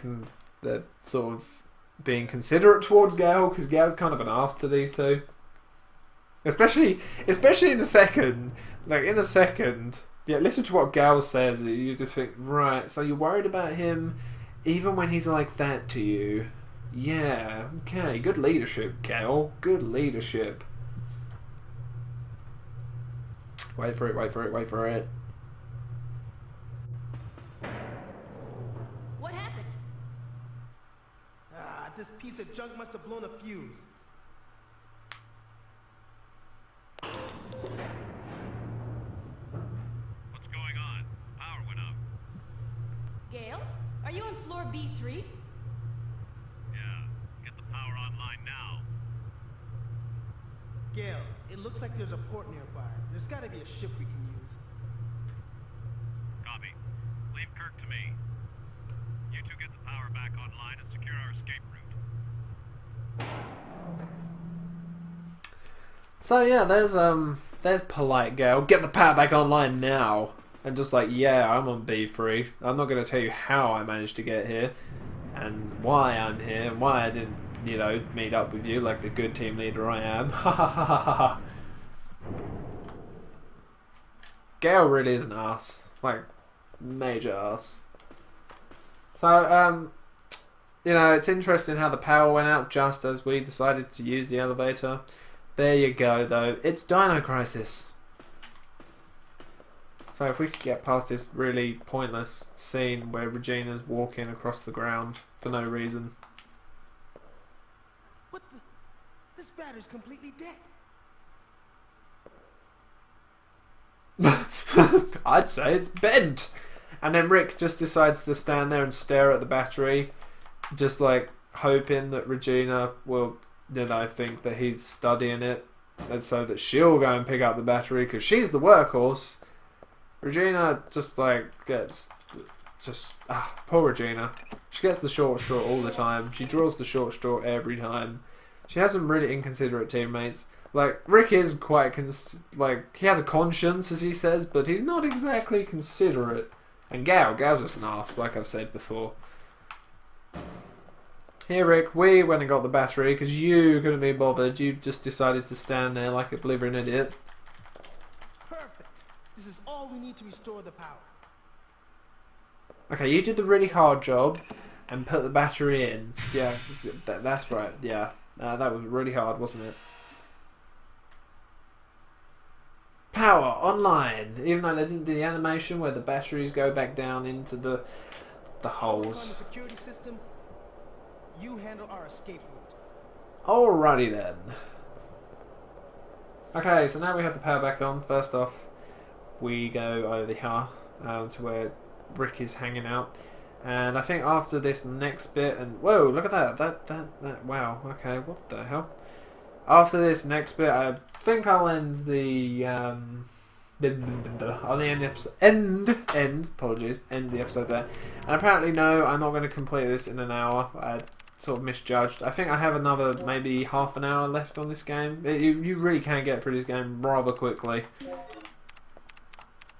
sort of being considerate towards Gail, because Gail's kind of an arse to these two. Especially in the second. Like, in the second, yeah, listen to what Gail says, you just think, right, so you're worried about him even when he's like that to you. Yeah, okay, good leadership, Gail. Good leadership. Wait for it. What happened? Ah, this piece of junk must have blown a fuse. What's going on? Power went out. Gail? Are you on floor B3? Yeah. Get the power online now. Gail, it looks like there's a port nearby. There's gotta be a ship we can use. Copy. Leave Kirk to me. You two get the power back online and secure our escape route. So yeah, there's polite Gail. Get the power back online now. And just like, yeah, I'm on B3. I'm not going to tell you how I managed to get here, and why I'm here, and why I didn't, you know, meet up with you like the good team leader I am. Ha ha ha ha ha. Gail really is an ass. Like, major ass. So, you know, it's interesting how the power went out just as we decided to use the elevator. There you go, though. It's Dino Crisis. So if we could get past this really pointless scene where Regina's walking across the ground for no reason. What the? This battery's completely dead. I'd say it's bent. And then Rick just decides to stand there and stare at the battery, just like hoping that Regina will, you know, think that he's studying it and so that she'll go and pick up the battery because she's the workhorse. Regina just like gets poor Regina. She gets the short straw all the time. She draws the short straw every time. She has some really inconsiderate teammates. Like Rick is quite he has a conscience, as he says, but he's not exactly considerate. And Gail's just an arse, like I've said before. Here, Rick, we went and got the battery because you couldn't be bothered. You just decided to stand there like a blithering idiot. Perfect. This is all we need to restore the power. Okay, you did the really hard job and put the battery in. Yeah, that's right. Yeah, that was really hard, wasn't it? Power online. Even though they didn't do the animation where the batteries go back down into the On holes. the security system, you handle our escape route. Alrighty then. Okay, so now we have the power back on. First off, we go over here to where Rick is hanging out. And I think after this next bit, and whoa, look at that. That wow, okay, what the hell? After this next bit, I think I'll end the I'll end the episode. End the episode there. And apparently, no, I'm not going to complete this in an hour. I sort of misjudged. I think I have another maybe half an hour left on this game. You really can get through this game rather quickly.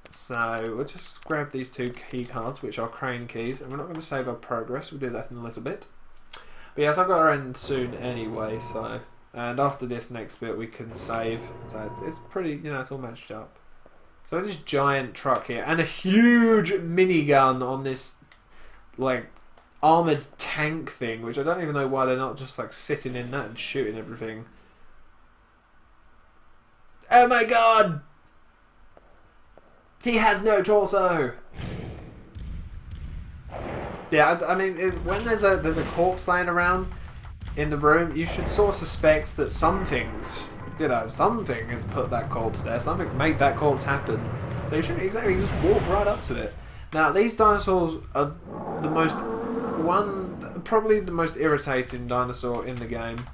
So we'll just grab these two key cards, which are crane keys, and we're not going to save our progress. We'll do that in a little bit. But yes, I've got to end soon anyway. So, and after this next bit, we can save. So it's pretty, it's all matched up. So this giant truck here, and a huge minigun on this like armored tank thing, which I don't even know why they're not just like sitting in that and shooting everything. Oh my god! He has no torso. Yeah, I mean, when there's a corpse laying around in the room, you should sort of suspect that something has put that corpse there. Something made that corpse happen. So you shouldn't exactly just walk right up to it. Now, these dinosaurs are probably the most irritating dinosaur in the game.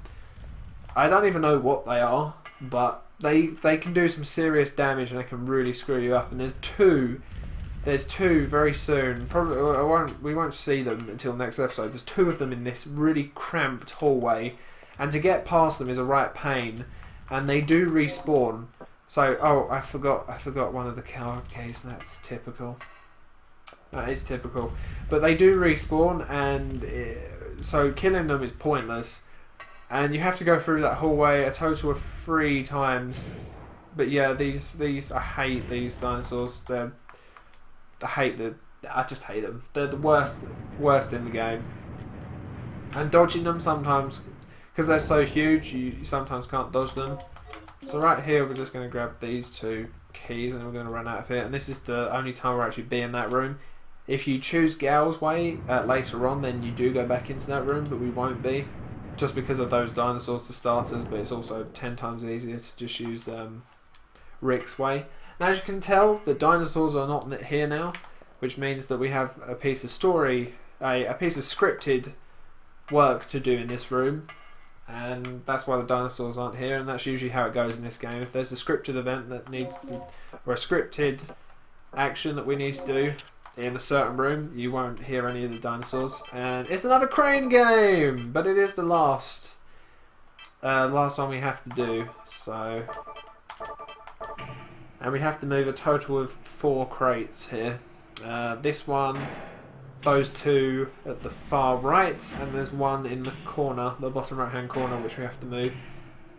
I don't even know what they are, but they can do some serious damage and they can really screw you up. And there's two very soon. Probably we won't see them until next episode. There's two of them in this really cramped hallway, and to get past them is a right pain. And they do respawn. So I forgot one of the card keys. That's typical. That is typical. But they do respawn, and so killing them is pointless. And you have to go through that hallway a total of 3 times. But yeah, these I hate these dinosaurs. I just hate them. They're the worst in the game. And dodging them sometimes, because they're so huge, you sometimes can't dodge them. So right here, we're just going to grab these 2 keys, and we're going to run out of here. And this is the only time we'll actually be in that room. If you choose Gail's way later on, then you do go back into that room, but we won't be. Just because of those dinosaurs for starters, but it's also 10 times easier to just use Rick's way. Now, as you can tell, the dinosaurs are not here now, which means that we have a piece of story, a piece of scripted work to do in this room, and that's why the dinosaurs aren't here. And that's usually how it goes in this game. If there's a scripted event that or a scripted action that we need to do in a certain room, you won't hear any of the dinosaurs. And it's another crane game, but it is the last one we have to do. So, and we have to move a total of 4 crates here. This one, those 2 at the far right, and there's one in the corner, the bottom right hand corner, which we have to move.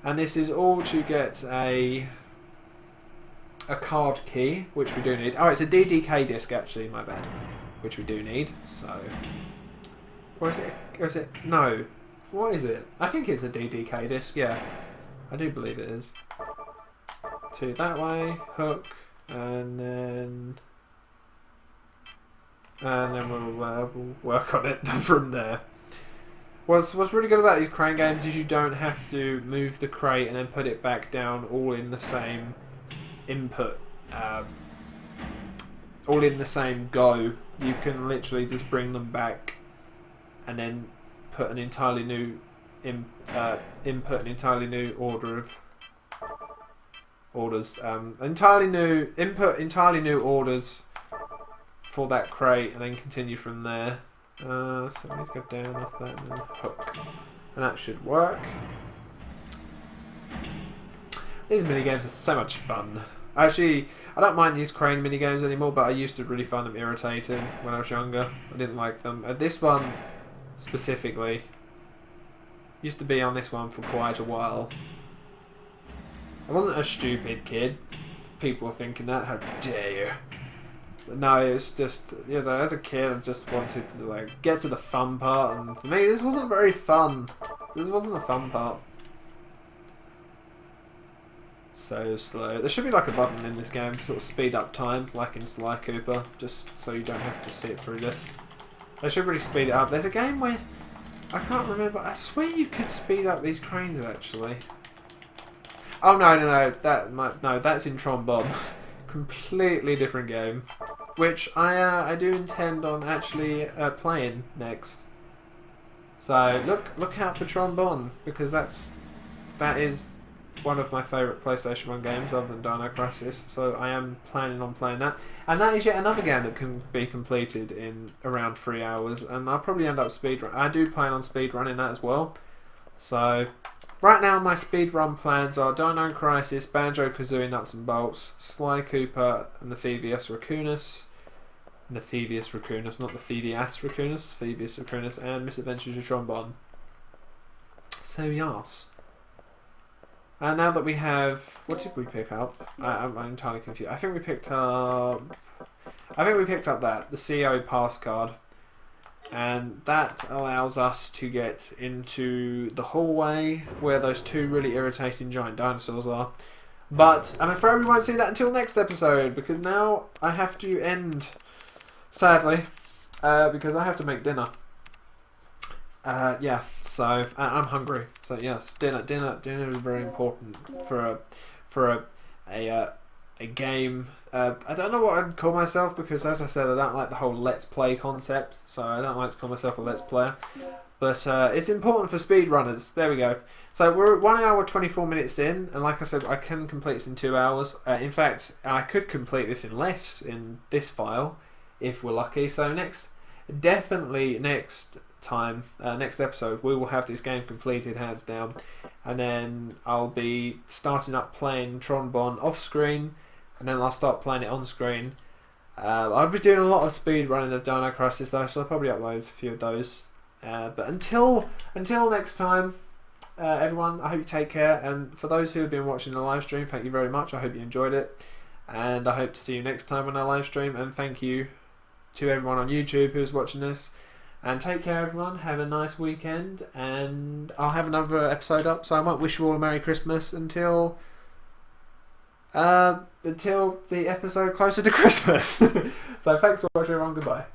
And this is all to get a card key, which we do need. Oh, it's a DDK disc actually, my bad, which we do need. So, or is it? Or is it? No. What is it? I think it's a DDK disc. Yeah, I do believe it is. 2 that way, hook, and then we'll work on it from there. What's really good about these crane games is you don't have to move the crate and then put it back down all in the same input, all in the same go. You can literally just bring them back and then put an entirely new input an entirely new order of orders. Entirely new input, entirely new orders for that crate, and then continue from there. So we need to go down off that and then hook, and that should work. These minigames are so much fun. Actually, I don't mind these crane minigames anymore, but I used to really find them irritating when I was younger. I didn't like them. This one specifically used to be on this one for quite a while. I wasn't a stupid kid. People were thinking that. How dare you? But no, it's just, you know, as a kid, I just wanted to like get to the fun part, and for me, this wasn't very fun. This wasn't the fun part. So slow. There should be like a button in this game to sort of speed up time, like in Sly Cooper, just so you don't have to sit through this. They should really speed it up. There's a game where I can't remember. I swear you could speed up these cranes actually. Oh no, that's in Trombone. Completely different game, which I do intend on actually playing next. So look out for Trombone, because that is one of my favourite PlayStation 1 games other than Dino Crisis, so I am planning on playing that. And that is yet another game that can be completed in around 3 hours, and I'll probably end up speedrun. I do plan on speedrunning that as well. So right now my speedrun plans are Dino Crisis, Banjo-Kazooie Nuts and Bolts, Sly Cooper and the Thievius Raccoonus. And the Thievius Raccoonus, not the Thievius Raccoonus, Thievius Raccoonus, and Misadventures of Trombone. So yes. And now that we have, what did we pick up? I'm entirely confused. I think we picked up that, the CEO pass card, and that allows us to get into the hallway where those two really irritating giant dinosaurs are. But I'm afraid we won't see that until next episode, because now I have to end, sadly, because I have to make dinner. Yeah, so I'm hungry. So yes, dinner is very important for a game. I don't know what I'd call myself, because as I said, I don't like the whole let's play concept. So I don't like to call myself a let's player. But it's important for speedrunners. There we go. So we're 1 hour 24 minutes in, and like I said, I can complete this in 2 hours. In fact, I could complete this in less in this file if we're lucky. So definitely next time, next episode, we will have this game completed, hands down, and then I'll be starting up playing Trombone off screen, and then I'll start playing it on screen. I'll be doing a lot of speed running of Dino Crisis though, so I'll probably upload a few of those. But until next time, everyone, I hope you take care, and for those who have been watching the live stream, thank you very much. I hope you enjoyed it, and I hope to see you next time on our live stream, and thank you to everyone on YouTube who's watching this. And take care, everyone. Have a nice weekend, and I'll have another episode up, so I might wish you all a Merry Christmas until the episode closer to Christmas. So thanks for watching, everyone. Goodbye.